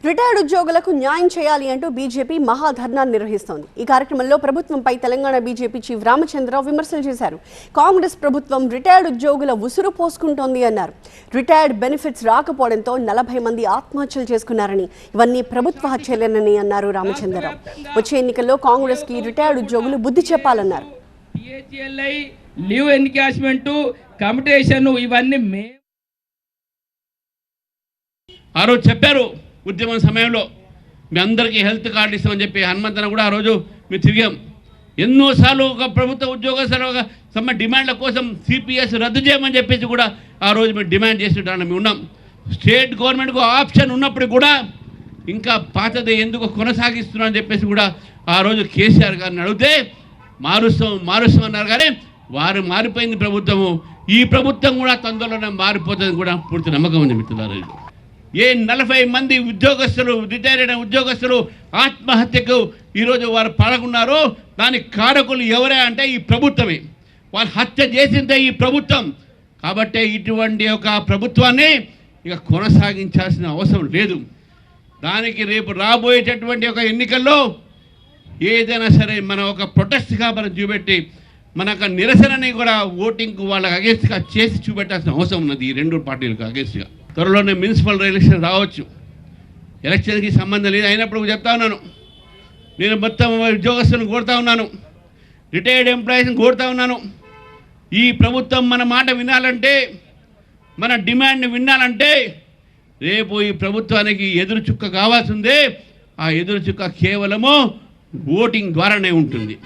Retired ఉద్యోగులకు న్యాయం చేయాలి అంటూ బీజేపీ మహాధర్నా నిర్వహిస్తోంది. ఈ కార్యక్రమంలో ప్రభుత్వంపై తెలంగాణ బీజేపీ చీఫ్ రామచంద్రరావు విమర్శలు చేశారు. కాంగ్రెస్ ప్రభుత్వం రిటైర్డ్ ఉద్యోగుల ఉసురు పోసుకుంటోంది అన్నారు. రిటైర్డ్ బెనిఫిట్స్ రాకపోవడంతో 40 మంది ఆత్మహత్యలు చేసుకున్నారని, ఇవన్నీ ప్రభుత్వ హత్యలేనని అన్నారు రామచంద్రరావు. వచ్చే ఎన్నికల్లో కాంగ్రెస్ కి రిటైర్డ్ ఉద్యోగులు బుద్ధి చెప్పాలన్నారు. లీవ్ ఎన్కాష్మెంట్ కమిటేషన్ ఇవన్నీ ఆ రోజు చెప్పారు ఉద్యమం సమయంలో మీ అందరికీ హెల్త్ కార్డు ఇస్తామని చెప్పి హనుమంతన కూడా ఆ రోజు మేము తిరిగాం. ఎన్నోసార్లు ఒక ప్రభుత్వ ఉద్యోగస్తుల డిమాండ్ల కోసం సిపిఎస్ రద్దు చేయమని చెప్పేసి కూడా ఆ రోజు మేము డిమాండ్ చేస్తుంటాను. మేము ఉన్నాం. స్టేట్ గవర్నమెంట్కు ఆప్షన్ ఉన్నప్పుడు కూడా ఇంకా పాతది ఎందుకు కొనసాగిస్తున్నాం అని చెప్పేసి కూడా ఆ రోజు కేసీఆర్ గారిని అడిగితే మారుస్తాం అన్నారు. కానీ వారు మారిపోయింది ప్రభుత్వము. ఈ ప్రభుత్వం కూడా తొందరలోనే మారిపోతుంది కూడా పూర్తి నమ్మకం ఉంది మిత్రులారా. 40 మంది ఉద్యోగస్తులు రిటైర్ అయిన ఉద్యోగస్తులు ఆత్మహత్యకు ఈరోజు వారు పాల్గొన్నారు. దానికి కారకులు ఎవరే అంటే ఈ ప్రభుత్వమే. వాళ్ళు హత్య చేసిందే ఈ ప్రభుత్వం. కాబట్టి ఇటువంటి ఒక ప్రభుత్వాన్ని ఇక కొనసాగించాల్సిన అవసరం లేదు. దానికి రేపు రాబోయేటటువంటి ఒక ఎన్నికల్లో ఏదైనా సరే మన ఒక ప్రొటెస్ట్గా మనం చూపెట్టి మన యొక్క నిరసనని కూడా ఓటింగ్కు వాళ్ళకి అగేన్స్ట్గా చేసి చూపెట్టాల్సిన అవసరం ఉన్నది. ఈ రెండు పార్టీలకు అగేన్స్ట్గా త్వరలోనే మున్సిపల్ ఎలక్షన్ రావచ్చు. ఎలక్షన్కి సంబంధం లేదు. అయినప్పుడు చెప్తా ఉన్నాను, నేను మొత్తం ఉద్యోగస్తులను కోరుతా ఉన్నాను, రిటైర్డ్ ఎంప్లాయీస్ని కోరుతా ఉన్నాను. ఈ ప్రభుత్వం మన మాట వినాలంటే, మన డిమాండ్ని వినాలంటే రేపు ఈ ప్రభుత్వానికి ఎదురు చుక్క కావాల్సిందే. ఆ ఎదురు చుక్క కేవలము ఓటింగ్ ద్వారానే ఉంటుంది.